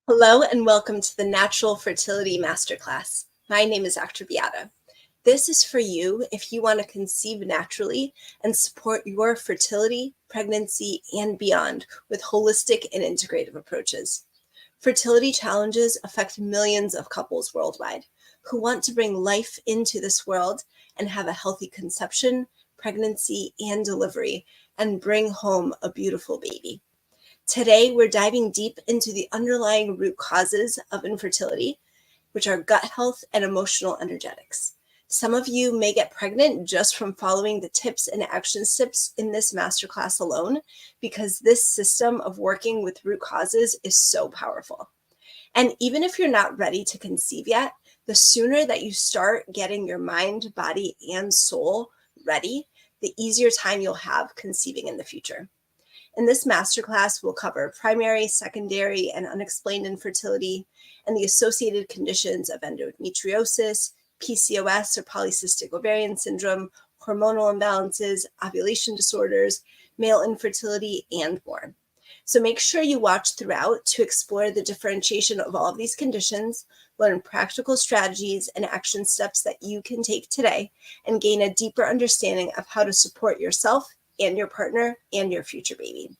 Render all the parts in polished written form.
Hello and welcome to the Natural Fertility Masterclass. My name is Dr. Beata. This is for you if you want to conceive naturally and support your fertility, pregnancy, and beyond with holistic and integrative approaches. Fertility challenges affect millions of couples worldwide who want to bring life into this world and have a healthy conception, pregnancy, and delivery, and bring home a beautiful baby. Today, we're diving deep into the underlying root causes of infertility, which are gut health and emotional energetics. Some of you may get pregnant just from following the tips and action steps in this masterclass alone, because this system of working with root causes is so powerful. And even if you're not ready to conceive yet, the sooner that you start getting your mind, body, and soul ready, the easier time you'll have conceiving in the future. In this masterclass, we'll cover primary, secondary, and unexplained infertility and the associated conditions of endometriosis, PCOS or polycystic ovarian syndrome, hormonal imbalances, ovulation disorders, male infertility, and more. So make sure you watch throughout to explore the differentiation of all of these conditions, learn practical strategies and action steps that you can take today, and gain a deeper understanding of how to support yourself and your partner and your future baby.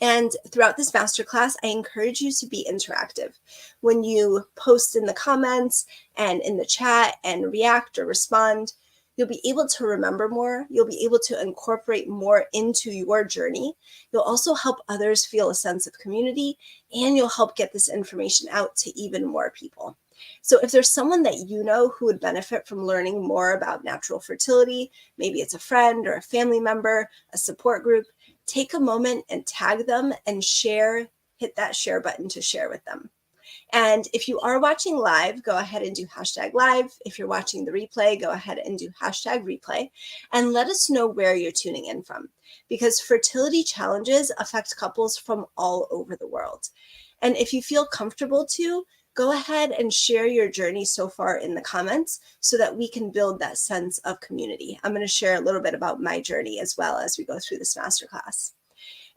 And throughout this masterclass, I encourage you to be interactive. When you post in the comments and in the chat and react or respond, you'll be able to remember more. You'll be able to incorporate more into your journey. You'll also help others feel a sense of community, and you'll help get this information out to even more people. So if there's someone that you know who would benefit from learning more about natural fertility, maybe it's a friend or a family member, a support group, take a moment and tag them and share, hit that share button to share with them. And if you are watching live, go ahead and do #live. If you're watching the replay, go ahead and do #replay and let us know where you're tuning in from, because fertility challenges affect couples from all over the world. And if you feel comfortable to, go ahead and share your journey so far in the comments so that we can build that sense of community. I'm going to share a little bit about my journey as well as we go through this masterclass.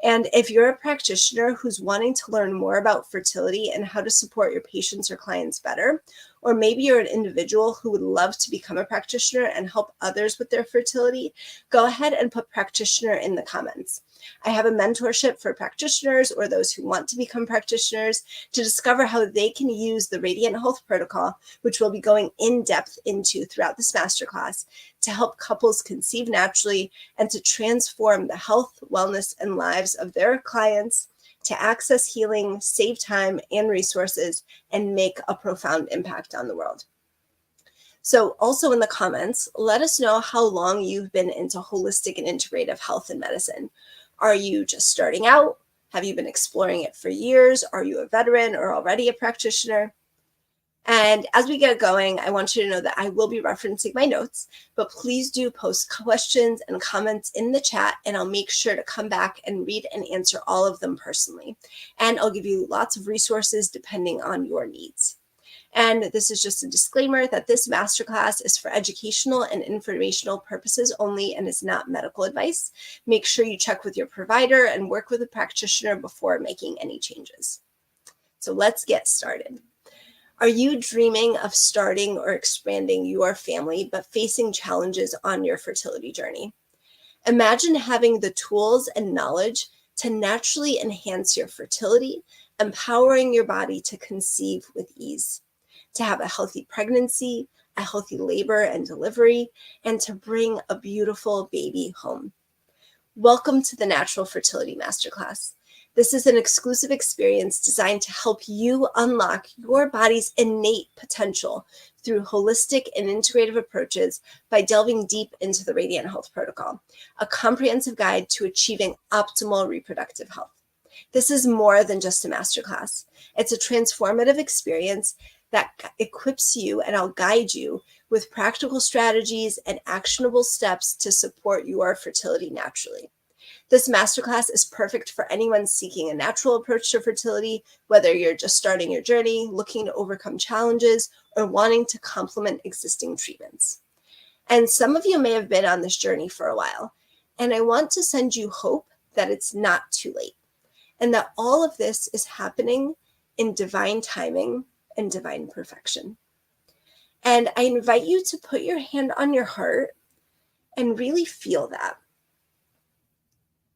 And if you're a practitioner who's wanting to learn more about fertility and how to support your patients or clients better, or maybe you're an individual who would love to become a practitioner and help others with their fertility, go ahead and put practitioner in the comments. I have a mentorship for practitioners or those who want to become practitioners to discover how they can use the Radiant Health Protocol, which we'll be going in depth into throughout this masterclass, to help couples conceive naturally and to transform the health, wellness, and lives of their clients, to access healing, save time and resources, and make a profound impact on the world. So also in the comments, let us know how long you've been into holistic and integrative health and medicine. Are you just starting out? Have you been exploring it for years? Are you a veteran or already a practitioner? And as we get going, I want you to know that I will be referencing my notes, but please do post questions and comments in the chat, and I'll make sure to come back and read and answer all of them personally. And I'll give you lots of resources depending on your needs. And this is just a disclaimer that this masterclass is for educational and informational purposes only and is not medical advice. Make sure you check with your provider and work with a practitioner before making any changes. So let's get started. Are you dreaming of starting or expanding your family, but facing challenges on your fertility journey? Imagine having the tools and knowledge to naturally enhance your fertility, empowering your body to conceive with ease, to have a healthy pregnancy, a healthy labor and delivery, and to bring a beautiful baby home. Welcome to the Natural Fertility Masterclass. This is an exclusive experience designed to help you unlock your body's innate potential through holistic and integrative approaches by delving deep into the Radiant Health Protocol, a comprehensive guide to achieving optimal reproductive health. This is more than just a masterclass. It's a transformative experience that equips you, and I'll guide you with practical strategies and actionable steps to support your fertility naturally. This masterclass is perfect for anyone seeking a natural approach to fertility, whether you're just starting your journey, looking to overcome challenges, or wanting to complement existing treatments. And some of you may have been on this journey for a while, and I want to send you hope that it's not too late. and that all of this is happening in divine timing and divine perfection. And I invite you to put your hand on your heart and really feel that.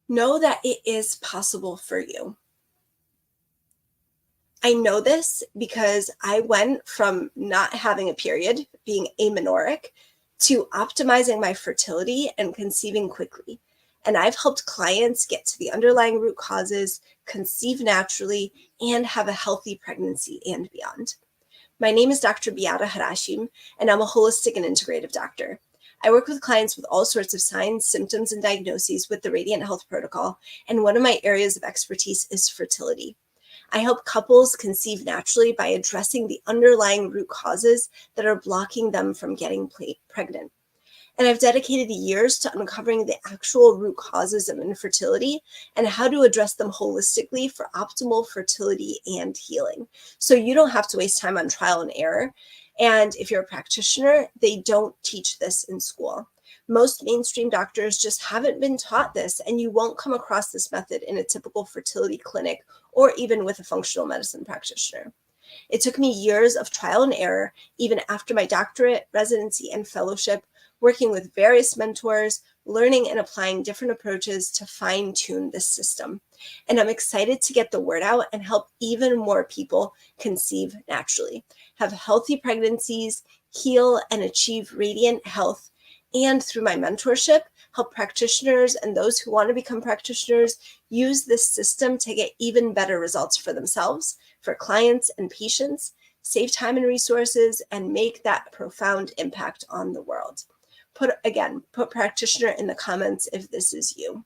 Know that it is possible for you. I know this because I went from not having a period, being amenorrheic, to optimizing my fertility and conceiving quickly. And I've helped clients get to the underlying root causes, conceive naturally, and have a healthy pregnancy and beyond. My name is Dr. Beata Harashim, and I'm a holistic and integrative doctor. I work with clients with all sorts of signs, symptoms, and diagnoses with the Radiant Health Protocol, and one of my areas of expertise is fertility. I help couples conceive naturally by addressing the underlying root causes that are blocking them from getting pregnant. And I've dedicated years to uncovering the actual root causes of infertility and how to address them holistically for optimal fertility and healing. So you don't have to waste time on trial and error. And if you're a practitioner, they don't teach this in school. Most mainstream doctors just haven't been taught this, and you won't come across this method in a typical fertility clinic or even with a functional medicine practitioner. It took me years of trial and error, even after my doctorate, residency, and fellowship, working with various mentors, learning and applying different approaches to fine-tune this system. And I'm excited to get the word out and help even more people conceive naturally, have healthy pregnancies, heal and achieve radiant health, and through my mentorship, help practitioners and those who want to become practitioners use this system to get even better results for themselves, for clients and patients, save time and resources, and make that profound impact on the world. Put practitioner in the comments if this is you.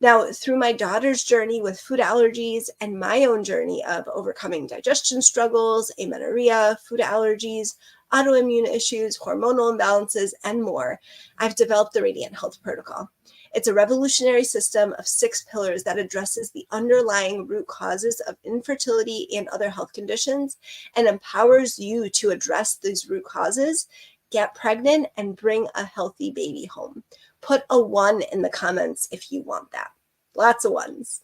Now, through my daughter's journey with food allergies and my own journey of overcoming digestion struggles, amenorrhea, food allergies, autoimmune issues, hormonal imbalances, and more, I've developed the Radiant Health Protocol. It's a revolutionary system of 6 pillars that addresses the underlying root causes of infertility and other health conditions and empowers you to address these root causes, get pregnant, and bring a healthy baby home. Put a 1 in the comments if you want that. Lots of 1s.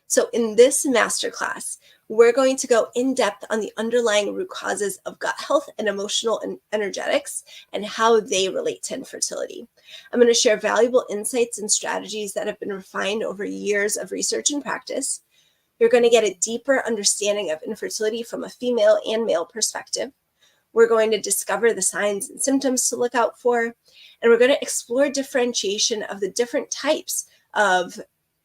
So in this masterclass, we're going to go in depth on the underlying root causes of gut health and emotional and energetics and how they relate to infertility. I'm going to share valuable insights and strategies that have been refined over years of research and practice. You're going to get a deeper understanding of infertility from a female and male perspective. We're going to discover the signs and symptoms to look out for, and we're going to explore differentiation of the different types of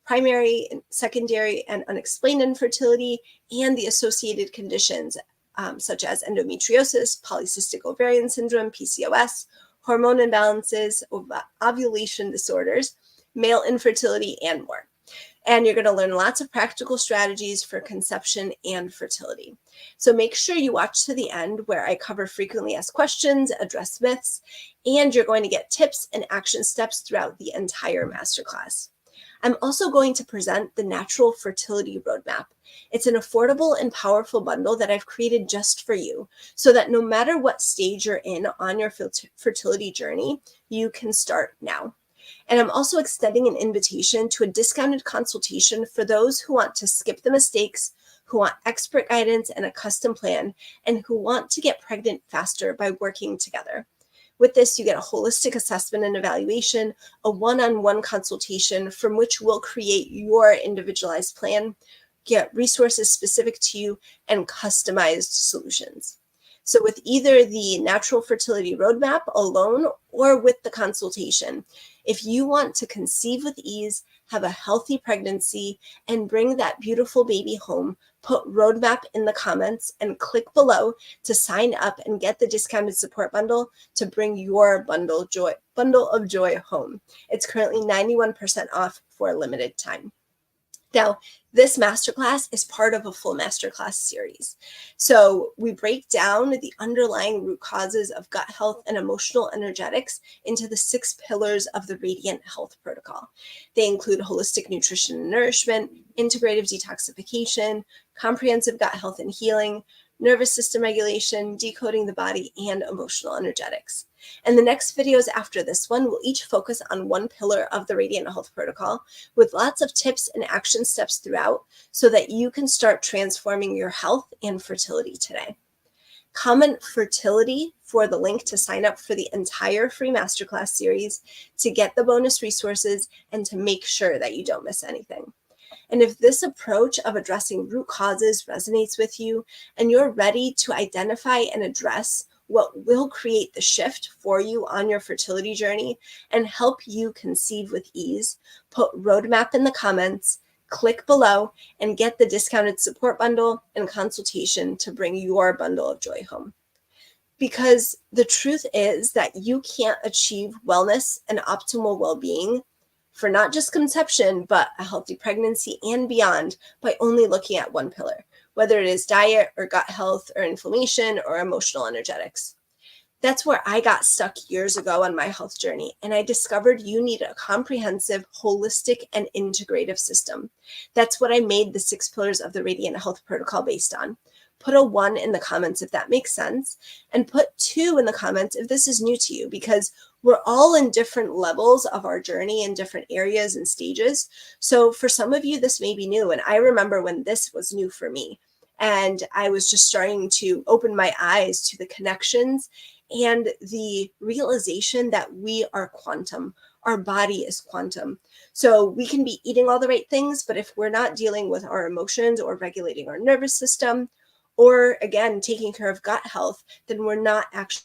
primary, secondary, and unexplained infertility and the associated conditions such as endometriosis, polycystic ovarian syndrome, PCOS, hormone imbalances, ovulation disorders, male infertility, and more. And you're going to learn lots of practical strategies for conception and fertility. So make sure you watch to the end where I cover frequently asked questions, address myths, and you're going to get tips and action steps throughout the entire masterclass. I'm also going to present the Natural Fertility Roadmap. It's an affordable and powerful bundle that I've created just for you so that no matter what stage you're in on your fertility journey, you can start now. And I'm also extending an invitation to a discounted consultation for those who want to skip the mistakes, who want expert guidance and a custom plan, and who want to get pregnant faster by working together. With this, you get a holistic assessment and evaluation, a one-on-one consultation from which we'll create your individualized plan, get resources specific to you, and customized solutions. So with either the Natural Fertility Roadmap alone or with the consultation, if you want to conceive with ease, have a healthy pregnancy, and bring that beautiful baby home, put Roadmap in the comments and click below to sign up and get the discounted support bundle to bring your bundle of joy home. It's currently 91% off for a limited time. Now, this masterclass is part of a full masterclass series. So we break down the underlying root causes of gut health and emotional energetics into the 6 pillars of the Radiant Health Protocol. They include holistic nutrition and nourishment, integrative detoxification, comprehensive gut health and healing, nervous system regulation, decoding the body, and emotional energetics. And the next videos after this one will each focus on one pillar of the Radiant Health Protocol with lots of tips and action steps throughout so that you can start transforming your health and fertility today. Comment fertility for the link to sign up for the entire free masterclass series, to get the bonus resources, and to make sure that you don't miss anything. And if this approach of addressing root causes resonates with you and you're ready to identify and address what will create the shift for you on your fertility journey and help you conceive with ease, put roadmap in the comments, click below, and get the discounted support bundle and consultation to bring your bundle of joy home. Because the truth is that you can't achieve wellness and optimal well-being for not just conception, but a healthy pregnancy and beyond by only looking at one pillar, whether it is diet or gut health or inflammation or emotional energetics. That's where I got stuck years ago on my health journey, and I discovered you need a comprehensive, holistic, and integrative system. That's what I made the 6 pillars of the Radiant Health Protocol based on. Put a 1 in the comments if that makes sense, and put 2 in the comments if this is new to you, because we're all in different levels of our journey in different areas and stages. So for some of you, this may be new, and I remember when this was new for me, and I was just starting to open my eyes to the connections and the realization that we are quantum. Our body is quantum. So we can be eating all the right things, but if we're not dealing with our emotions or regulating our nervous system, or again, taking care of gut health, then we're not actually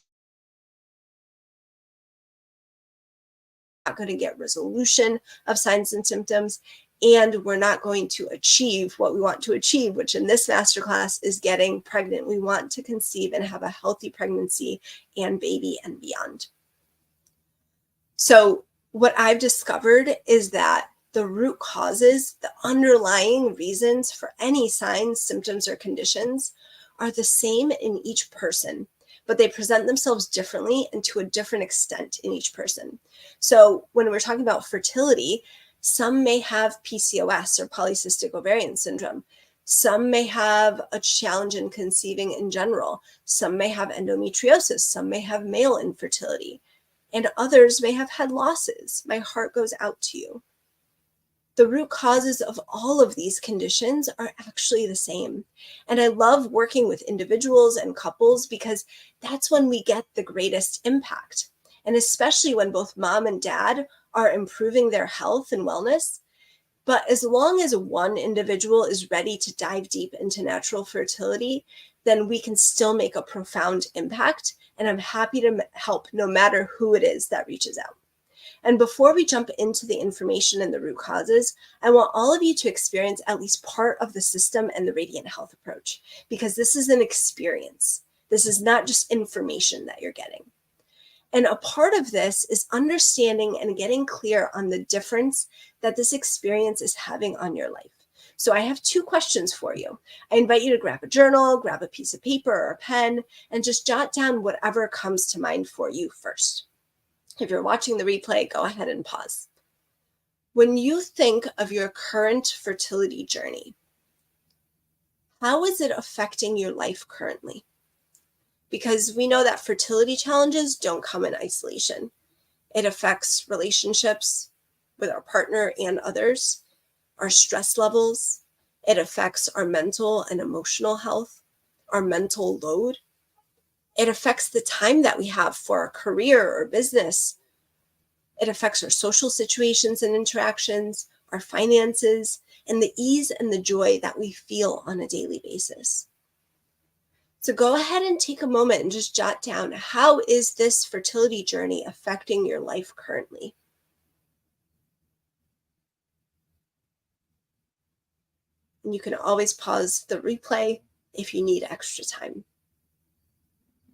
going to get resolution of signs and symptoms, and we're not going to achieve what we want to achieve, which in this masterclass is getting pregnant. We want to conceive and have a healthy pregnancy and baby and beyond. So what I've discovered is that the root causes, the underlying reasons for any signs, symptoms, or conditions are the same in each person, but they present themselves differently and to a different extent in each person. So when we're talking about fertility, some may have PCOS or polycystic ovarian syndrome. Some may have a challenge in conceiving in general. Some may have endometriosis. Some may have male infertility. And others may have had losses. My heart goes out to you. The root causes of all of these conditions are actually the same. And I love working with individuals and couples because that's when we get the greatest impact. And especially when both mom and dad are improving their health and wellness. But as long as one individual is ready to dive deep into natural fertility, then we can still make a profound impact. And I'm happy to help no matter who it is that reaches out. And before we jump into the information and the root causes, I want all of you to experience at least part of the system and the Radiant Health approach, because this is an experience. This is not just information that you're getting. And a part of this is understanding and getting clear on the difference that this experience is having on your life. So I have 2 questions for you. I invite you to grab a journal, grab a piece of paper or a pen, and just jot down whatever comes to mind for you first. If you're watching the replay, go ahead and pause. When you think of your current fertility journey, how is it affecting your life currently? Because we know that fertility challenges don't come in isolation. It affects relationships with our partner and others, our stress levels. It affects our mental and emotional health, our mental load. It affects the time that we have for our career or business. It affects our social situations and interactions, our finances, and the ease and the joy that we feel on a daily basis. So go ahead and take a moment and just jot down, how is this fertility journey affecting your life currently? And you can always pause the replay if you need extra time.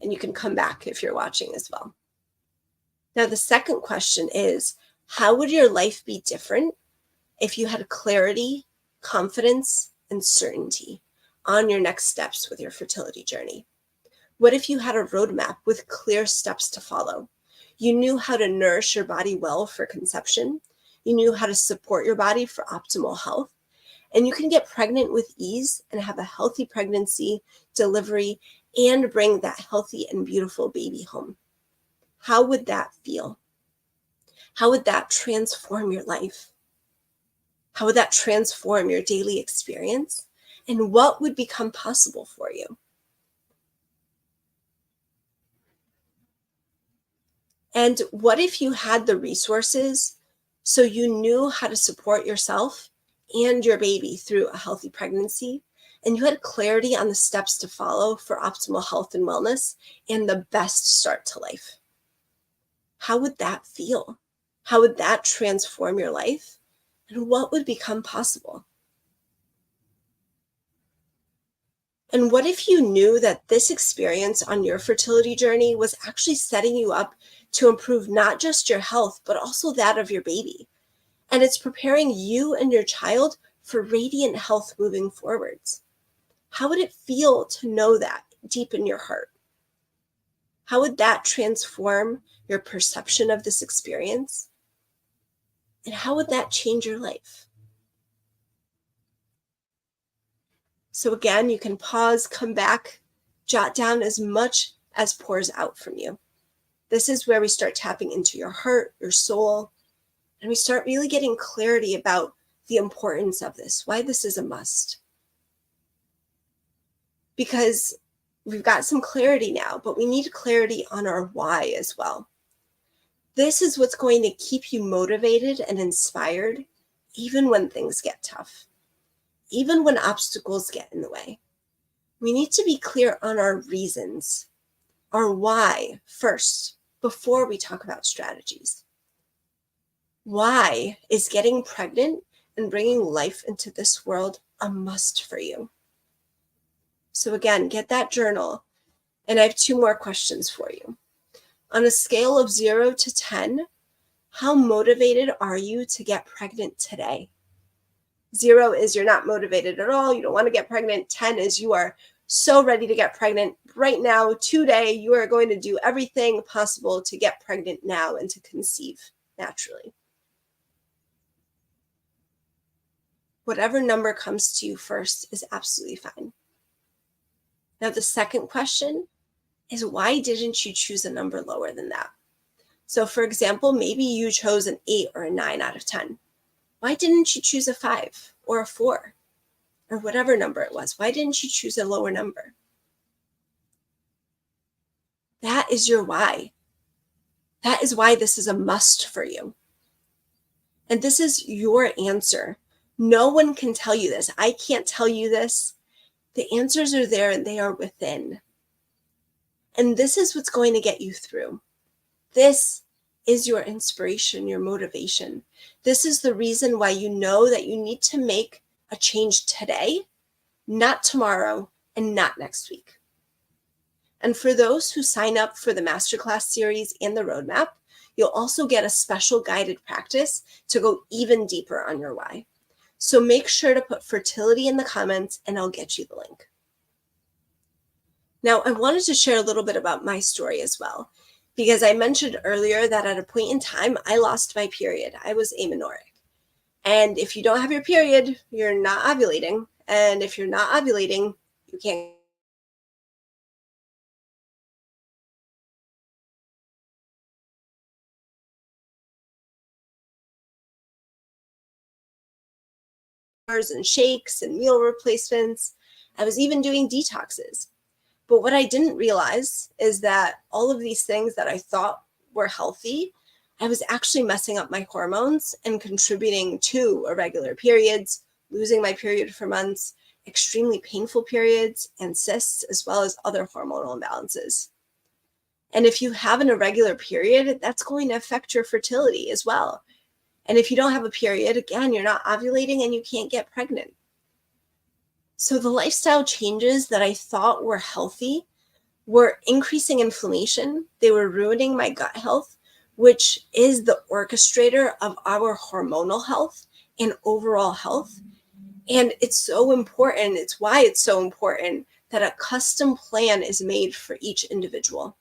And you can come back if you're watching as well. Now, the second question is, how would your life be different if you had clarity, confidence, and certainty on your next steps with your fertility journey? What if you had a roadmap with clear steps to follow? You knew how to nourish your body well for conception. You knew how to support your body for optimal health. And you can get pregnant with ease and have a healthy pregnancy, delivery, and bring that healthy and beautiful baby home. How would that feel? How would that transform your life? How would that transform your daily experience? And what would become possible for you? And what if you had the resources so you knew how to support yourself and your baby through a healthy pregnancy, and you had clarity on the steps to follow for optimal health and wellness and the best start to life? How would that feel? How would that transform your life? And what would become possible? And what if you knew that this experience on your fertility journey was actually setting you up to improve not just your health, but also that of your baby? And it's preparing you and your child for radiant health moving forwards. How would it feel to know that deep in your heart? How would that transform your perception of this experience? And how would that change your life? So again, you can pause, come back, jot down as much as pours out from you. This is where we start tapping into your heart, your soul, and we start really getting clarity about the importance of this, why this is a must. Because we've got some clarity now, but we need clarity on our why as well. This is what's going to keep you motivated and inspired, even when things get tough, even when obstacles get in the way. We need to be clear on our reasons, our why first, before we talk about strategies. Why is getting pregnant and bringing life into this world a must for you? So again, get that journal. And I have 2 more questions for you. On a scale of 0 to 10, how motivated are you to get pregnant today? 0 is you're not motivated at all. You don't want to get pregnant. 10 is you are so ready to get pregnant right now, today. You are going to do everything possible to get pregnant now and to conceive naturally. Whatever number comes to you first is absolutely fine. Now, the second question is, why didn't you choose a number lower than that? So for example, maybe you chose an 8 or a 9 out of 10. Why didn't you choose a 5 or a 4 or whatever number it was? Why didn't you choose a lower number? That is your why. That is why this is a must for you. And this is your answer. No one can tell you this. I can't tell you this. The answers are there and they are within. And this is what's going to get you through. This is your inspiration, your motivation. This is the reason why you know that you need to make a change today, not tomorrow, and not next week. And for those who sign up for the masterclass series and the roadmap, you'll also get a special guided practice to go even deeper on your why. So make sure to put fertility in the comments and I'll get you the link. Now, I wanted to share a little bit about my story as well, because I mentioned earlier that at a point in time, I lost my period. I was amenorrheic. And if you don't have your period, you're not ovulating. And if you're not ovulating, you can't and shakes and meal replacements. I was even doing detoxes. But what I didn't realize is that all of these things that I thought were healthy, I was actually messing up my hormones and contributing to irregular periods, losing my period for months, extremely painful periods, and cysts, as well as other hormonal imbalances. And if you have an irregular period, that's going to affect your fertility as well. And if you don't have a period, again, you're not ovulating and you can't get pregnant. So the lifestyle changes that I thought were healthy were increasing inflammation. They were ruining my gut health, which is the orchestrator of our hormonal health and overall health. And it's so important. It's why it's so important that a custom plan is made for each individual.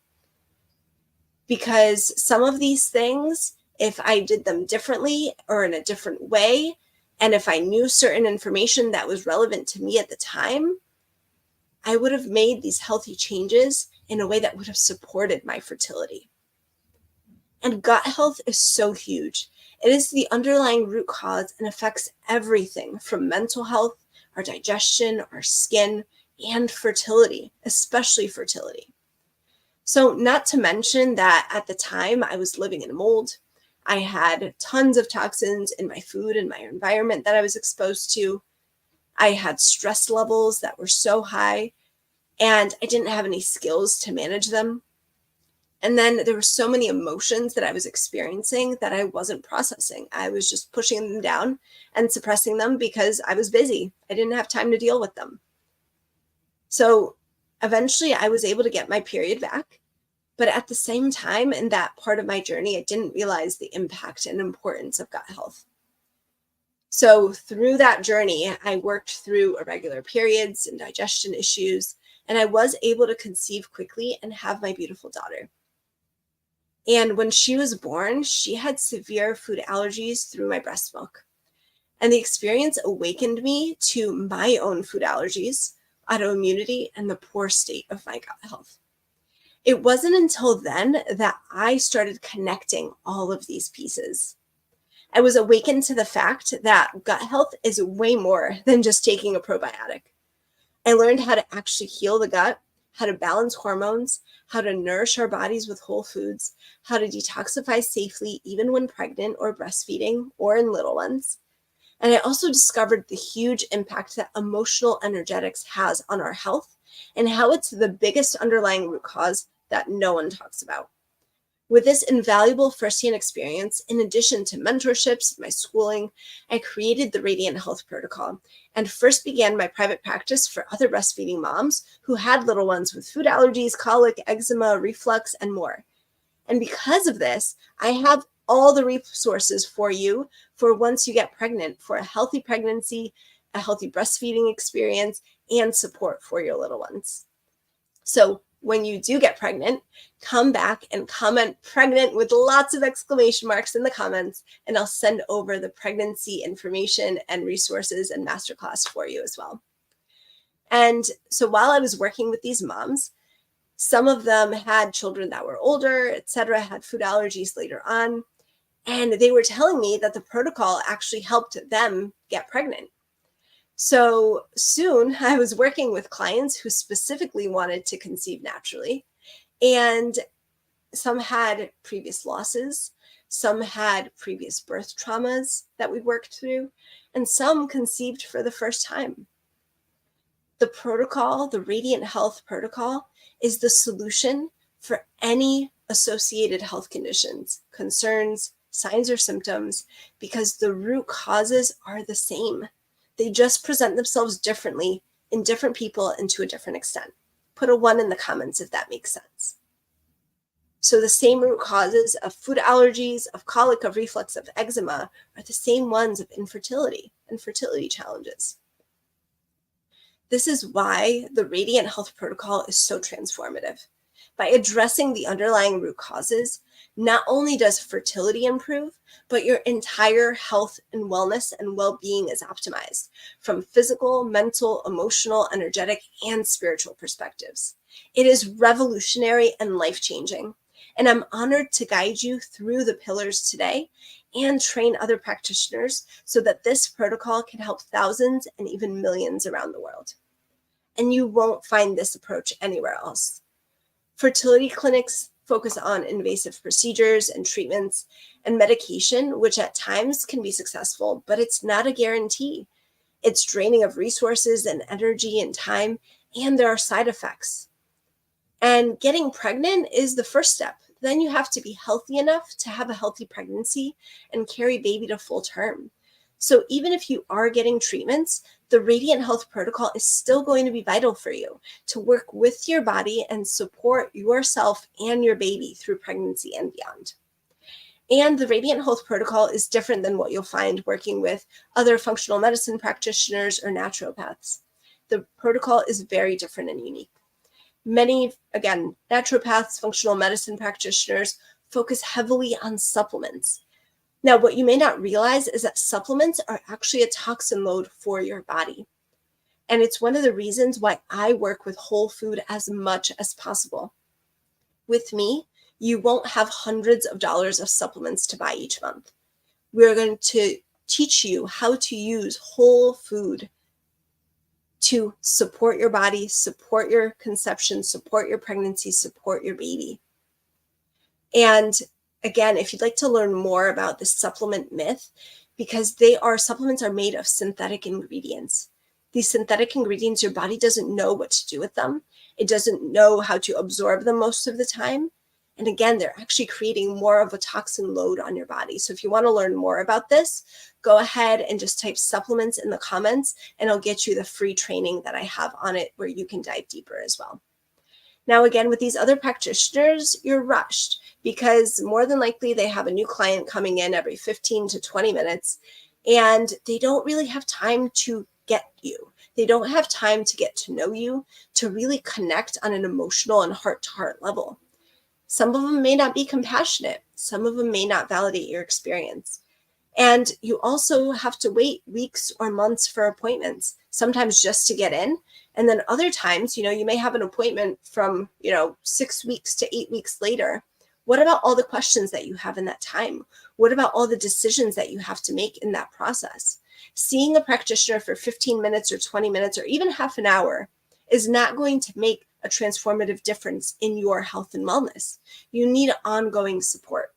Because some of these things, if I did them differently or in a different way, and if I knew certain information that was relevant to me at the time, I would have made these healthy changes in a way that would have supported my fertility. And gut health is so huge. It is the underlying root cause and affects everything from mental health, our digestion, our skin, and fertility, especially fertility. So not to mention that at the time I was living in mold. I had tons of toxins in my food and my environment that I was exposed to. I had stress levels that were so high, and I didn't have any skills to manage them. And then there were so many emotions that I was experiencing that I wasn't processing. I was just pushing them down and suppressing them because I was busy. I didn't have time to deal with them. So eventually I was able to get my period back. But at the same time, in that part of my journey, I didn't realize the impact and importance of gut health. So through that journey, I worked through irregular periods and digestion issues, and I was able to conceive quickly and have my beautiful daughter. And when she was born, she had severe food allergies through my breast milk. And the experience awakened me to my own food allergies, autoimmunity, and the poor state of my gut health. It wasn't until then that I started connecting all of these pieces. I was awakened to the fact that gut health is way more than just taking a probiotic. I learned how to actually heal the gut, how to balance hormones, how to nourish our bodies with whole foods, how to detoxify safely even when pregnant or breastfeeding or in little ones. And I also discovered the huge impact that emotional energetics has on our health and how it's the biggest underlying root cause that no one talks about. With this invaluable firsthand experience, in addition to mentorships, my schooling, I created the Radiant Health Protocol and first began my private practice for other breastfeeding moms who had little ones with food allergies, colic, eczema, reflux, and more. And because of this, I have all the resources for you for once you get pregnant, for a healthy pregnancy, a healthy breastfeeding experience, and support for your little ones. So when you do get pregnant, come back and comment pregnant with lots of exclamation marks in the comments, and I'll send over the pregnancy information and resources and masterclass for you as well. And so while I was working with these moms, some of them had children that were older, etc., had food allergies later on, and they were telling me that the protocol actually helped them get pregnant. So soon I was working with clients who specifically wanted to conceive naturally, and some had previous losses, some had previous birth traumas that we worked through, and some conceived for the first time. The protocol, the Radiant Health Protocol, is the solution for any associated health conditions, concerns, signs, or symptoms, because the root causes are the same. They just present themselves differently in different people and to a different extent. Put a 1 in the comments if that makes sense. So the same root causes of food allergies, of colic, of reflux, of eczema are the same ones of infertility and fertility challenges. This is why the Radiant Health Protocol is so transformative. By addressing the underlying root causes, not only does fertility improve, but your entire health and wellness and well-being is optimized from physical, mental, emotional, energetic, and spiritual perspectives. It is revolutionary and life-changing, and I'm honored to guide you through the pillars today and train other practitioners so that this protocol can help thousands and even millions around the world. And you won't find this approach anywhere else. Fertility clinics focus on invasive procedures and treatments and medication, which at times can be successful, but it's not a guarantee. It's draining of resources and energy and time, and there are side effects. And getting pregnant is the first step. Then you have to be healthy enough to have a healthy pregnancy and carry baby to full term. So even if you are getting treatments, the Radiant Health Protocol is still going to be vital for you to work with your body and support yourself and your baby through pregnancy and beyond. And the Radiant Health Protocol is different than what you'll find working with other functional medicine practitioners or naturopaths. The protocol is very different and unique. Many, again, naturopaths, functional medicine practitioners focus heavily on supplements. Now, what you may not realize is that supplements are actually a toxin load for your body. And it's one of the reasons why I work with whole food as much as possible. With me, You won't have hundreds of dollars of supplements to buy each month. We're going to teach you how to use whole food to support your body, support your conception, support your pregnancy, support your baby. And again, if you'd like to learn more about the supplement myth, because supplements are made of synthetic ingredients. These synthetic ingredients, your body doesn't know what to do with them. It doesn't know how to absorb them most of the time. And again, they're actually creating more of a toxin load on your body. So if you want to learn more about this, go ahead and just type supplements in the comments, and I'll get you the free training that I have on it where you can dive deeper as well. Now, again, with these other practitioners, you're rushed because more than likely they have a new client coming in every 15 to 20 minutes, and they don't really have time to get you. They don't have time to get to know you, to really connect on an emotional and heart-to-heart level. Some of them may not be compassionate. Some of them may not validate your experience. And you also have to wait weeks or months for appointments, sometimes just to get in. And then other times, you may have an appointment from, 6 weeks to 8 weeks later. What about all the questions that you have in that time? What about all the decisions that you have to make in that process? Seeing a practitioner for 15 minutes or 20 minutes or even half an hour is not going to make a transformative difference in your health and wellness. You need ongoing support.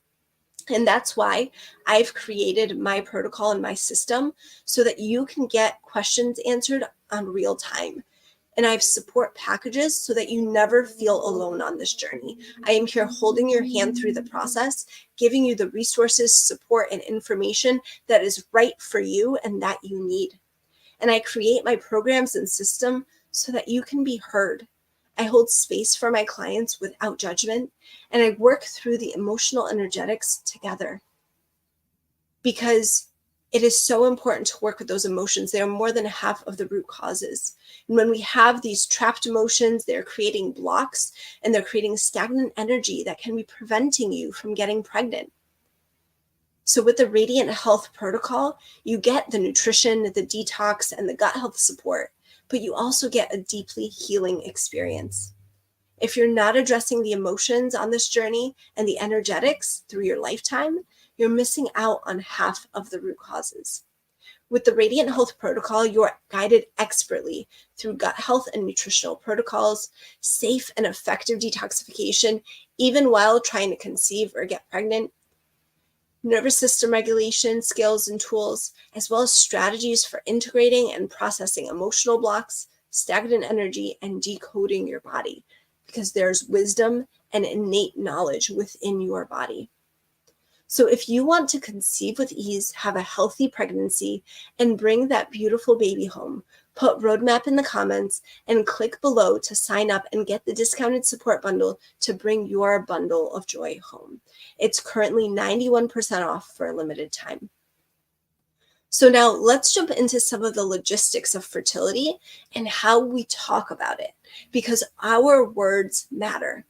And that's why I've created my protocol and my system so that you can get questions answered on real time. And I have support packages so that you never feel alone on this journey. I am here holding your hand through the process, giving you the resources, support, and information that is right for you and that you need. And I create my programs and system so that you can be heard. I hold space for my clients without judgment, and I work through the emotional energetics together because it is so important to work with those emotions. They are more than half of the root causes. And when we have these trapped emotions, they're creating blocks and they're creating stagnant energy that can be preventing you from getting pregnant. So with the Radiant Health Protocol, you get the nutrition, the detox, and the gut health support, but you also get a deeply healing experience. If you're not addressing the emotions on this journey and the energetics through your lifetime, you're missing out on half of the root causes. With the Radiant Health Protocol, you're guided expertly through gut health and nutritional protocols, safe and effective detoxification, even while trying to conceive or get pregnant, nervous system regulation skills and tools, as well as strategies for integrating and processing emotional blocks, stagnant energy, and decoding your body, because there's wisdom and innate knowledge within your body. So if you want to conceive with ease, have a healthy pregnancy, and bring that beautiful baby home, put roadmap in the comments and click below to sign up and get the discounted support bundle to bring your bundle of joy home. It's currently 91% off for a limited time. So now let's jump into some of the logistics of fertility and how we talk about it, because our words matter.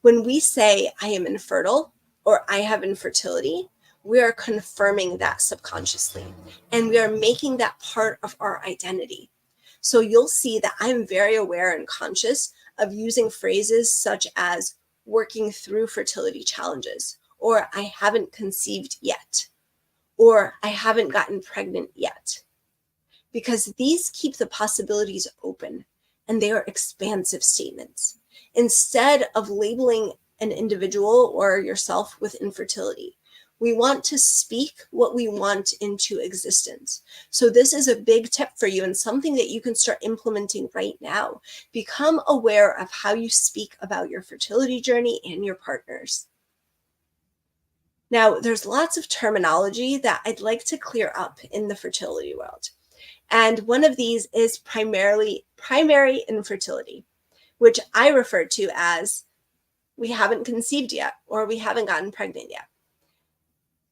When we say I am infertile or I have infertility, we are confirming that subconsciously, and we are making that part of our identity. So you'll see that I'm very aware and conscious of using phrases such as working through fertility challenges, or I haven't conceived yet, or I haven't gotten pregnant yet, because these keep the possibilities open and they are expansive statements. Instead of labeling an individual or yourself with infertility, we want to speak what we want into existence. So this is a big tip for you and something that you can start implementing right now. Become aware of how you speak about your fertility journey and your partners. Now, there's lots of terminology that I'd like to clear up in the fertility world. And one of these is primary infertility, which I refer to as we haven't conceived yet or we haven't gotten pregnant yet.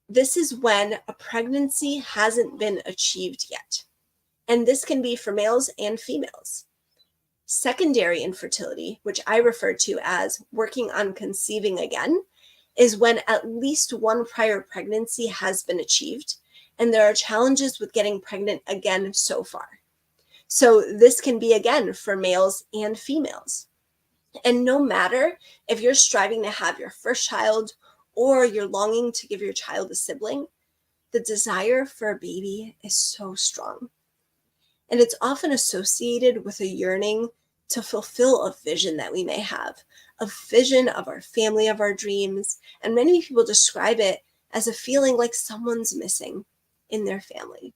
This is when a pregnancy hasn't been achieved yet. And this can be for males and females. Secondary infertility, which I refer to as working on conceiving again, is when at least one prior pregnancy has been achieved and there are challenges with getting pregnant again so far. So this can be again for males and females. And no matter if you're striving to have your first child or you're longing to give your child a sibling, the desire for a baby is so strong. And it's often associated with a yearning to fulfill a vision that we may have, a vision of our family, of our dreams. And many people describe it as a feeling like someone's missing in their family.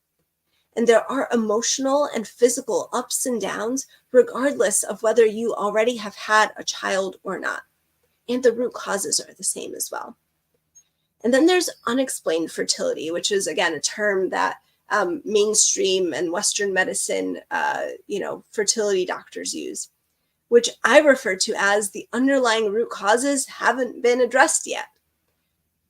And there are emotional and physical ups and downs, regardless of whether you already have had a child or not. And the root causes are the same as well. And then there's unexplained fertility, which is, again, a term that mainstream and Western medicine, fertility doctors use, which I refer to as the underlying root causes haven't been addressed yet.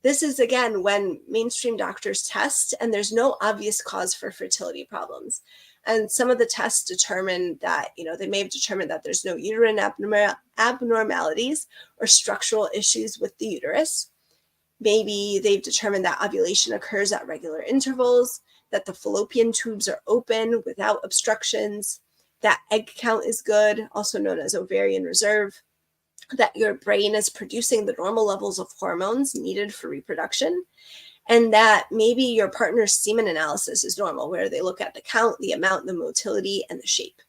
This is, again, when mainstream doctors test and there's no obvious cause for fertility problems. And some of the tests determine that, they may have determined that there's no uterine abnormalities or structural issues with the uterus. Maybe they've determined that ovulation occurs at regular intervals, that the fallopian tubes are open without obstructions, that egg count is good, also known as ovarian reserve, that your brain is producing the normal levels of hormones needed for reproduction, and that maybe your partner's semen analysis is normal, where they look at the count, the amount, the motility, and the shape.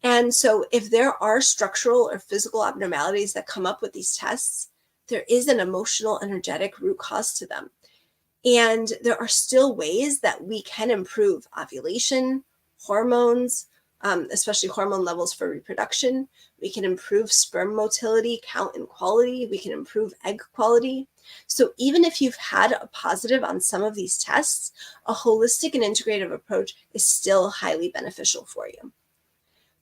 And so if there are structural or physical abnormalities that come up with these tests, there is an emotional, energetic root cause to them. And there are still ways that we can improve ovulation, hormones, especially hormone levels for reproduction. We can improve sperm motility, count, and quality. We can improve egg quality. So even if you've had a positive on some of these tests, a holistic and integrative approach is still highly beneficial for you.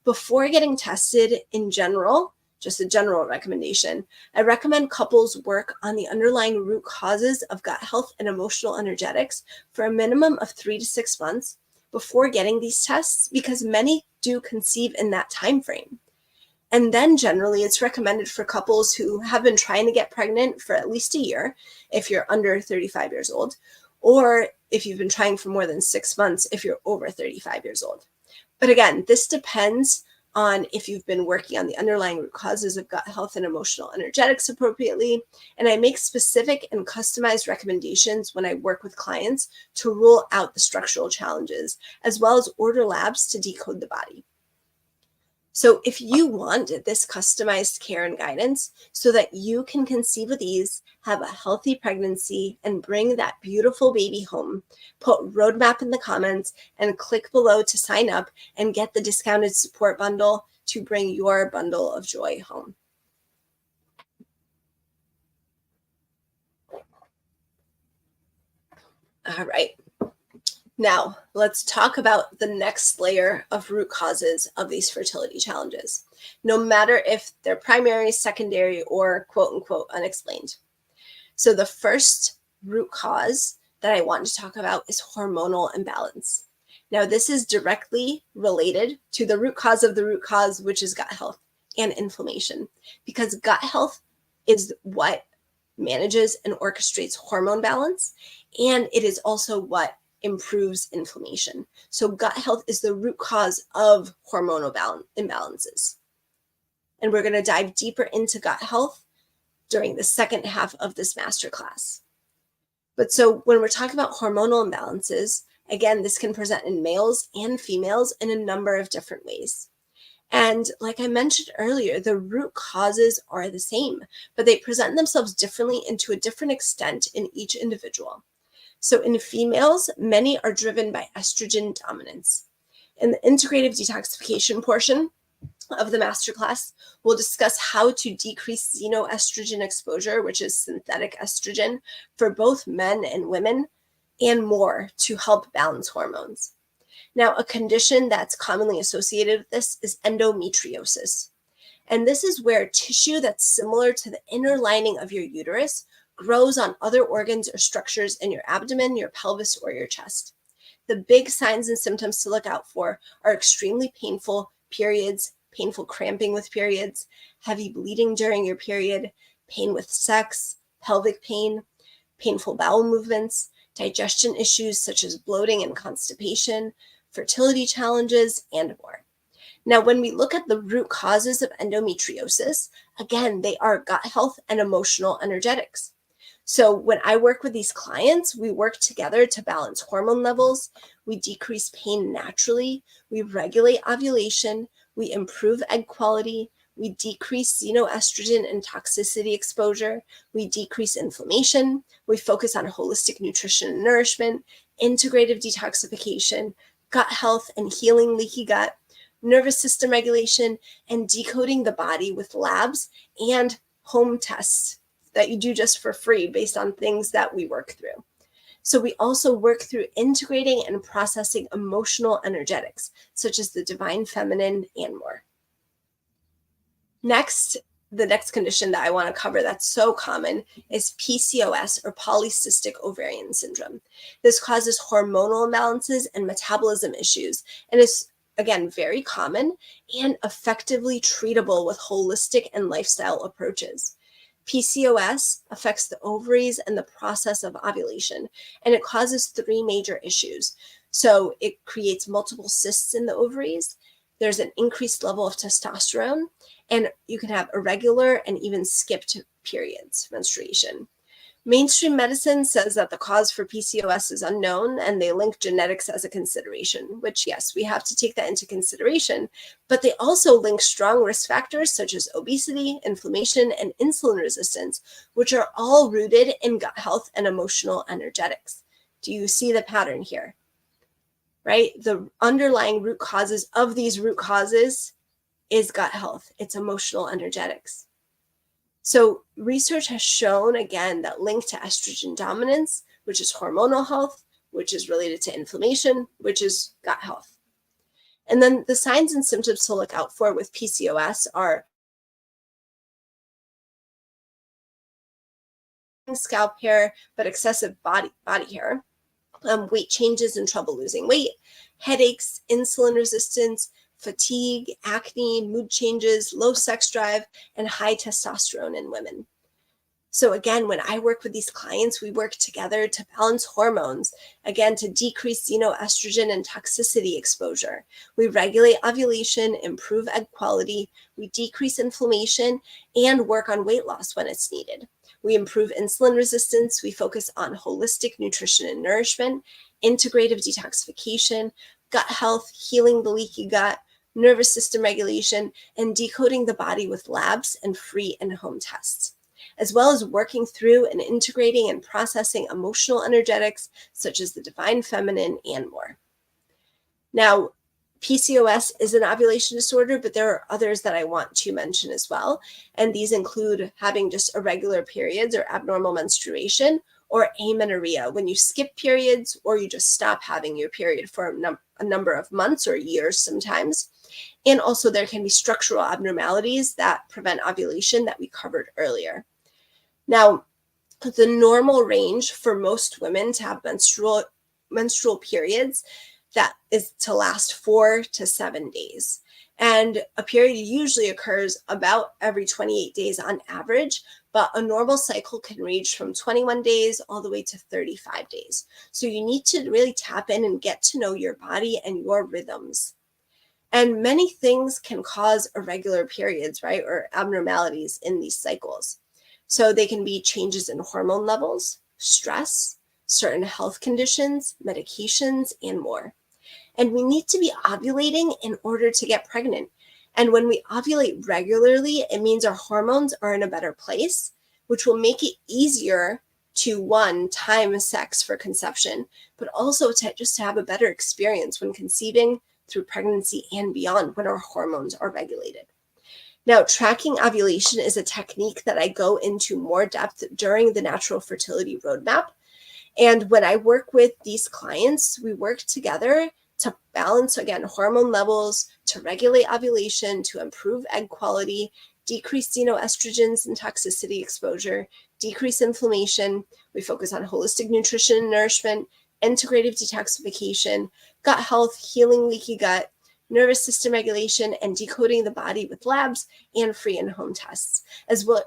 Before getting tested in general, just a general recommendation, I recommend couples work on the underlying root causes of gut health and emotional energetics for a minimum of 3 to 6 months before getting these tests, because many do conceive in that time frame. And then generally it's recommended for couples who have been trying to get pregnant for at least a year, if you're under 35 years old, or if you've been trying for more than 6 months, if you're over 35 years old. But again, this depends on if you've been working on the underlying root causes of gut health and emotional energetics appropriately. And I make specific and customized recommendations when I work with clients to rule out the structural challenges, as well as order labs to decode the body. So if you want this customized care and guidance so that you can conceive with ease, have a healthy pregnancy, and bring that beautiful baby home, put roadmap in the comments and click below to sign up and get the discounted support bundle to bring your bundle of joy home. All right. Now, let's talk about the next layer of root causes of these fertility challenges, no matter if they're primary, secondary, or quote unquote unexplained. So the first root cause that I want to talk about is hormonal imbalance. Now, this is directly related to the root cause of the root cause, which is gut health and inflammation, because gut health is what manages and orchestrates hormone balance, and it is also what improves inflammation. So gut health is the root cause of hormonal imbalances. And we're going to dive deeper into gut health during the second half of this masterclass. But so when we're talking about hormonal imbalances, again, this can present in males and females in a number of different ways. And like I mentioned earlier, the root causes are the same, but they present themselves differently and to a different extent in each individual. So in females, many are driven by estrogen dominance. In the integrative detoxification portion of the masterclass, we'll discuss how to decrease xenoestrogen exposure, which is synthetic estrogen, for both men and women, and more to help balance hormones. Now, a condition that's commonly associated with this is endometriosis. And this is where tissue that's similar to the inner lining of your uterus grows on other organs or structures in your abdomen, your pelvis, or your chest. The big signs and symptoms to look out for are extremely painful periods, painful cramping with periods, heavy bleeding during your period, pain with sex, pelvic pain, painful bowel movements, digestion issues such as bloating and constipation, fertility challenges, and more. Now, when we look at the root causes of endometriosis, again, they are gut health and emotional energetics. So when I work with these clients, we work together to balance hormone levels, we decrease pain naturally, we regulate ovulation, we improve egg quality, we decrease xenoestrogen and toxicity exposure, we decrease inflammation, we focus on holistic nutrition and nourishment, integrative detoxification, gut health and healing leaky gut, nervous system regulation, and decoding the body with labs and home tests that you do just for free based on things that we work through. So we also work through integrating and processing emotional energetics, such as the divine feminine and more. Next, the next condition that I want to cover that's so common is PCOS, or polycystic ovarian syndrome. This causes hormonal imbalances and metabolism issues, and is, again, very common and effectively treatable with holistic and lifestyle approaches. PCOS affects the ovaries and the process of ovulation, and it causes three major issues. So it creates multiple cysts in the ovaries, there's an increased level of testosterone, and you can have irregular and even skipped periods, menstruation. Mainstream medicine says that the cause for PCOS is unknown, and they link genetics as a consideration, which, yes, we have to take that into consideration, but they also link strong risk factors such as obesity, inflammation, and insulin resistance, which are all rooted in gut health and emotional energetics. Do you see the pattern here? Right? The underlying root causes of these root causes is gut health. It's emotional energetics. So research has shown, again, that link to estrogen dominance, which is hormonal health, which is related to inflammation, which is gut health. And then the signs and symptoms to look out for with PCOS are scalp hair, but excessive body hair, weight changes and trouble losing weight, headaches, insulin resistance, fatigue, acne, mood changes, low sex drive, and high testosterone in women. So again, when I work with these clients, we work together to balance hormones, again, to decrease xenoestrogen and toxicity exposure. We regulate ovulation, improve egg quality, we decrease inflammation, and work on weight loss when it's needed. We improve insulin resistance, we focus on holistic nutrition and nourishment, integrative detoxification, gut health, healing the leaky gut, nervous system regulation, and decoding the body with labs and free and home tests, as well as working through and integrating and processing emotional energetics such as the divine feminine and more. Now, PCOS is an ovulation disorder, but there are others that I want to mention as well. And these include having just irregular periods or abnormal menstruation, or amenorrhea, when you skip periods or you just stop having your period for a number of months or years sometimes. And also there can be structural abnormalities that prevent ovulation that we covered earlier. Now, the normal range for most women to have menstrual periods that is to last 4 to 7 days. And a period usually occurs about every 28 days on average, but a normal cycle can range from 21 days all the way to 35 days. So you need to really tap in and get to know your body and your rhythms. And many things can cause irregular periods, right, or abnormalities in these cycles. So they can be changes in hormone levels, stress, certain health conditions, medications, and more. And we need to be ovulating in order to get pregnant. And when we ovulate regularly, it means our hormones are in a better place, which will make it easier to, one, time sex for conception, but also to have a better experience when conceiving, through pregnancy and beyond, when our hormones are regulated. Now, tracking ovulation is a technique that I go into more depth during the Natural Fertility Roadmap. And when I work with these clients, we work together to balance, again, hormone levels, to regulate ovulation, to improve egg quality, decrease xenoestrogens and toxicity exposure, decrease inflammation. We focus on holistic nutrition and nourishment, integrative detoxification, gut health, healing leaky gut, nervous system regulation, and decoding the body with labs and free and home tests, as well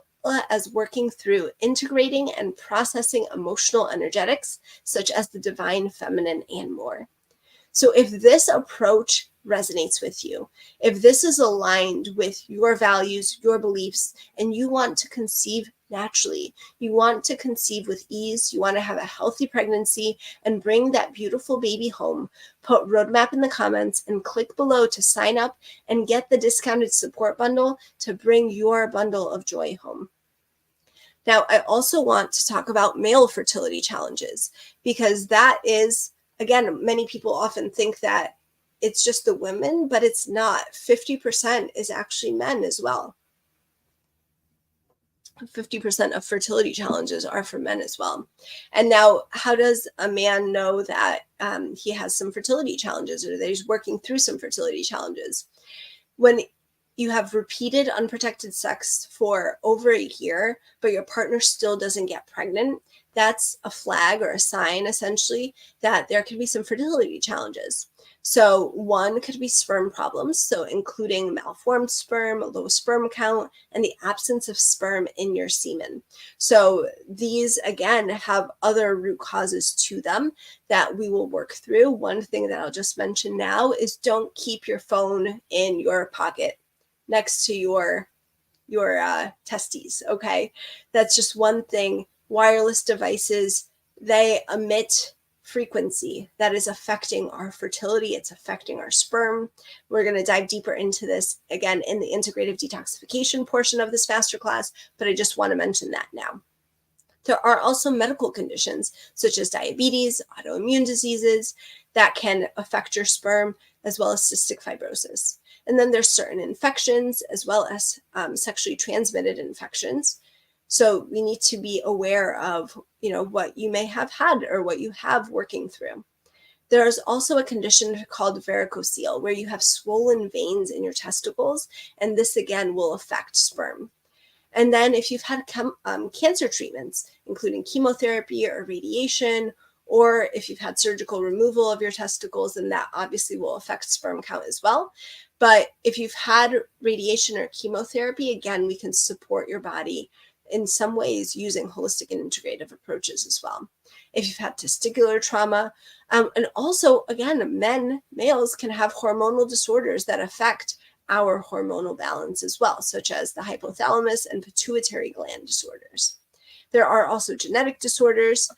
as working through integrating and processing emotional energetics, such as the divine feminine and more. So if this approach resonates with you, if this is aligned with your values, your beliefs, and you want to conceive naturally, you want to conceive with ease, you want to have a healthy pregnancy and bring that beautiful baby home, put roadmap in the comments and click below to sign up and get the discounted support bundle to bring your bundle of joy home. Now, I also want to talk about male fertility challenges, because that is, again, many people often think that it's just the women, but it's not. 50% is actually men as well. 50% of fertility challenges are for men as well. And now, how does a man know that he has some fertility challenges or that he's working through some fertility challenges? When you have repeated unprotected sex for over a year, but your partner still doesn't get pregnant, that's a flag or a sign, essentially, that there could be some fertility challenges. So one could be sperm problems, so including malformed sperm, low sperm count, and the absence of sperm in your semen. So these, again, have other root causes to them that we will work through. One thing that I'll just mention now is don't keep your phone in your pocket next to your testes, okay? That's just one thing. Wireless devices, they emit frequency that is affecting our fertility. It's affecting our sperm. We're going to dive deeper into this again in the integrative detoxification portion of this masterclass, but I just want to mention that now. There are also medical conditions such as diabetes, autoimmune diseases that can affect your sperm, as well as cystic fibrosis. And then there's certain infections as well as sexually transmitted infections. So we need to be aware of, what you may have had or what you have working through. There's also a condition called varicocele, where you have swollen veins in your testicles, and this again will affect sperm. And then if you've had cancer treatments, including chemotherapy or radiation, or if you've had surgical removal of your testicles, then that obviously will affect sperm count as well. But if you've had radiation or chemotherapy, again, we can support your body in some ways using holistic and integrative approaches as well. If you've had testicular trauma, and also, again, males can have hormonal disorders that affect our hormonal balance as well, such as the hypothalamus and pituitary gland disorders. There are also genetic disorders.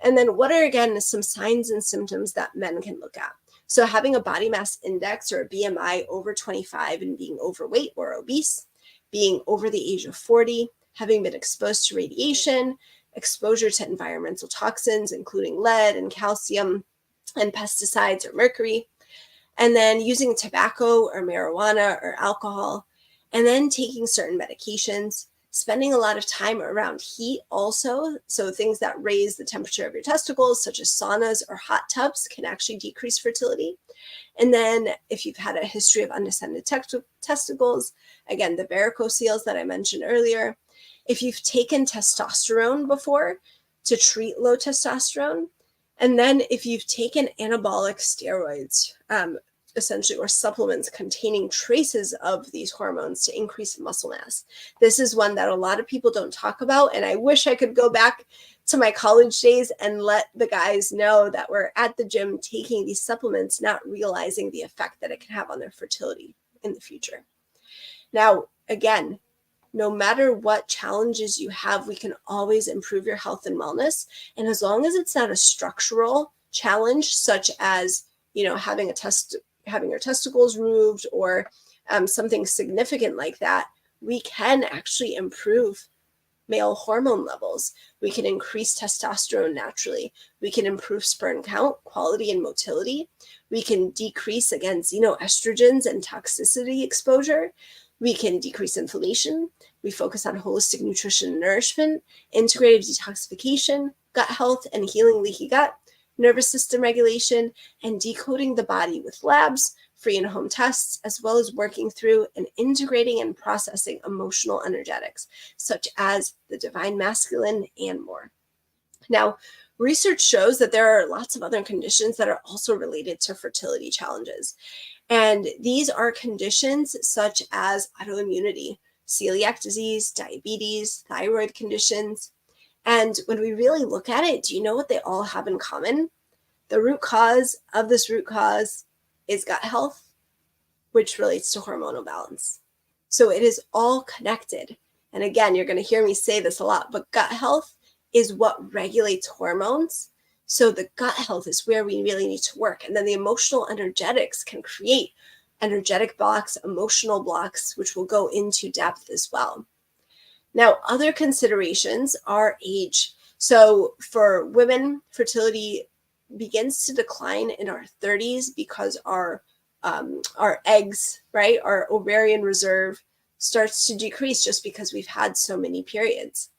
And then what are, again, some signs and symptoms that men can look at? So having a body mass index or a BMI over 25 and being overweight or obese, being over the age of 40, having been exposed to radiation, exposure to environmental toxins, including lead and calcium and pesticides or mercury, and then using tobacco or marijuana or alcohol, and then taking certain medications, spending a lot of time around heat also. So things that raise the temperature of your testicles, such as saunas or hot tubs, can actually decrease fertility. And then if you've had a history of undescended testicles, again, the varicoceles that I mentioned earlier. If you've taken testosterone before to treat low testosterone, and then if you've taken anabolic steroids, essentially, or supplements containing traces of these hormones to increase muscle mass. This is one that a lot of people don't talk about, and I wish I could go back to my college days and let the guys know that we're at the gym taking these supplements, not realizing the effect that it can have on their fertility in the future. Now, again, no matter what challenges you have, we can always improve your health and wellness. And as long as it's not a structural challenge, such as, having your testicles removed or something significant like that, we can actually improve male hormone levels. We can increase testosterone naturally. We can improve sperm count, quality, and motility. We can decrease, again, xenoestrogens and toxicity exposure. We can decrease inflammation. We focus on holistic nutrition and nourishment, integrative detoxification, gut health and healing leaky gut, nervous system regulation, and decoding the body with labs, free and home tests, as well as working through and integrating and processing emotional energetics, such as the divine masculine and more. Now, research shows that there are lots of other conditions that are also related to fertility challenges. And these are conditions such as autoimmunity, celiac disease, diabetes, thyroid conditions. And when we really look at it, do you know what they all have in common? The root cause of this root cause is gut health, which relates to hormonal balance. So it is all connected. And again, you're going to hear me say this a lot, but gut health is what regulates hormones. So the gut health is where we really need to work. And then the emotional energetics can create energetic blocks, emotional blocks, which will go into depth as well. Now, other considerations are age. So for women, fertility begins to decline in our 30s because our eggs, right, our ovarian reserve starts to decrease just because we've had so many periods.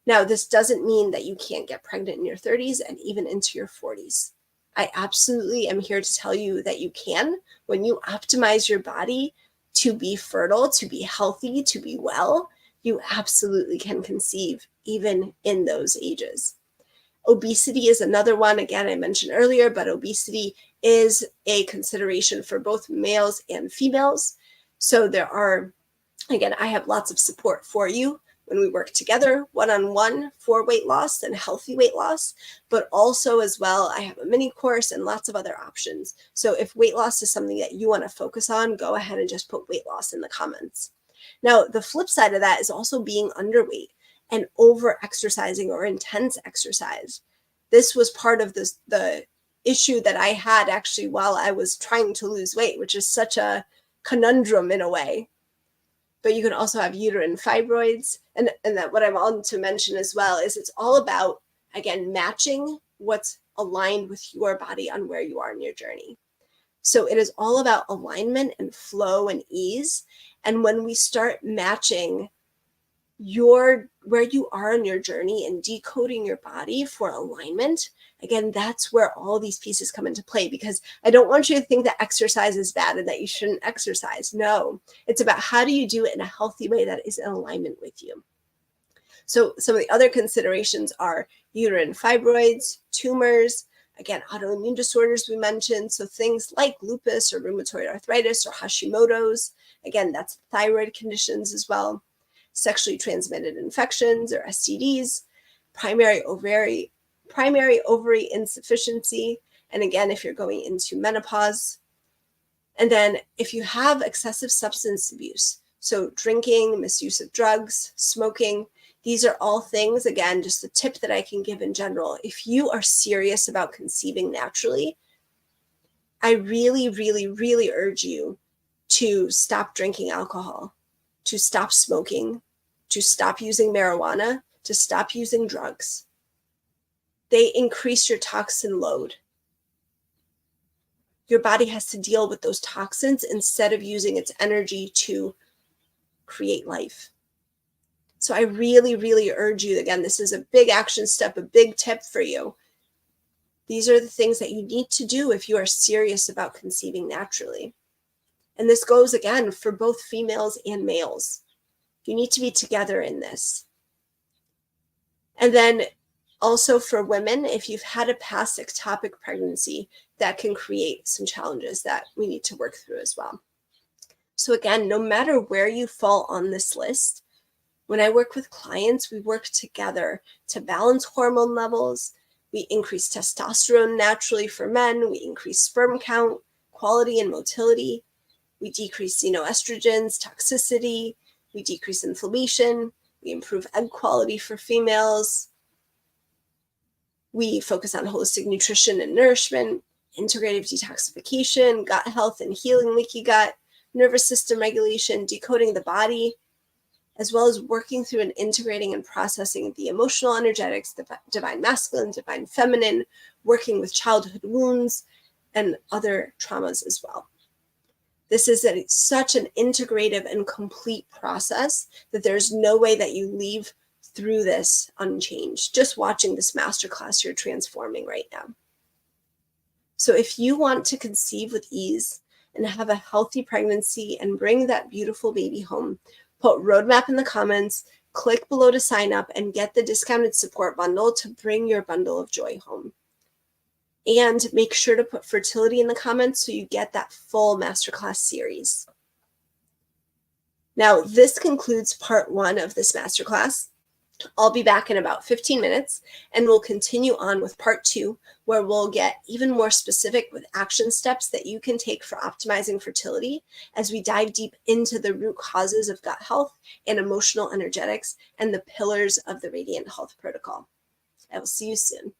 Now, this doesn't mean that you can't get pregnant in your 30s and even into your 40s. I absolutely am here to tell you that you can. When you optimize your body to be fertile, to be healthy, to be well, you absolutely can conceive even in those ages. Obesity is another one. Again, I mentioned earlier, but obesity is a consideration for both males and females. So there are, again, I have lots of support for you when we work together one-on-one for weight loss and healthy weight loss, but also as well, I have a mini course and lots of other options. So if weight loss is something that you want to focus on, go ahead and just put weight loss in the comments. Now, the flip side of that is also being underweight and over exercising or intense exercise. This was part of the issue that I had actually while I was trying to lose weight, which is such a conundrum in a way. But you can also have uterine fibroids. And that what I want to mention as well is it's all about, again, matching what's aligned with your body on where you are in your journey. So it is all about alignment and flow and ease. And when we start matching where you are on your journey and decoding your body for alignment, again, that's where all these pieces come into play, because I don't want you to think that exercise is bad and that you shouldn't exercise. No, it's about how do you do it in a healthy way that is in alignment with you. So some of the other considerations are uterine fibroids, tumors, again, autoimmune disorders we mentioned. So things like lupus or rheumatoid arthritis or Hashimoto's, again, that's thyroid conditions as well. Sexually transmitted infections or STDs, primary ovary insufficiency, and again, if you're going into menopause. And then if you have excessive substance abuse, so drinking, misuse of drugs, smoking, these are all things, again, just a tip that I can give in general. If you are serious about conceiving naturally, I really, really, really urge you to stop drinking alcohol, to stop smoking, to stop using marijuana, to stop using drugs. They increase your toxin load. Your body has to deal with those toxins instead of using its energy to create life. So I really, really urge you, again, this is a big action step, a big tip for you. These are the things that you need to do if you are serious about conceiving naturally. And this goes, again, for both females and males. You need to be together in this. And then also for women, if you've had a past ectopic pregnancy, that can create some challenges that we need to work through as well. So again, no matter where you fall on this list, when I work with clients, we work together to balance hormone levels. We increase testosterone naturally for men. We increase sperm count, quality, and motility. We decrease xenoestrogens, toxicity. We decrease inflammation. We improve egg quality for females. We focus on holistic nutrition and nourishment, integrative detoxification, gut health and healing leaky gut, nervous system regulation, decoding the body, as well as working through and integrating and processing the emotional energetics, the divine masculine, divine feminine, working with childhood wounds and other traumas as well. This is such an integrative and complete process that there's no way that you leave through this unchanged. Just watching this masterclass, you're transforming right now. So if you want to conceive with ease and have a healthy pregnancy and bring that beautiful baby home, put roadmap in the comments, click below to sign up and get the discounted support bundle to bring your bundle of joy home. And make sure to put fertility in the comments so you get that full masterclass series. Now, this concludes part 1 of this masterclass. I'll be back in about 15 minutes and we'll continue on with part 2, where we'll get even more specific with action steps that you can take for optimizing fertility as we dive deep into the root causes of gut health and emotional energetics and the pillars of the Radiant Health Protocol. I will see you soon.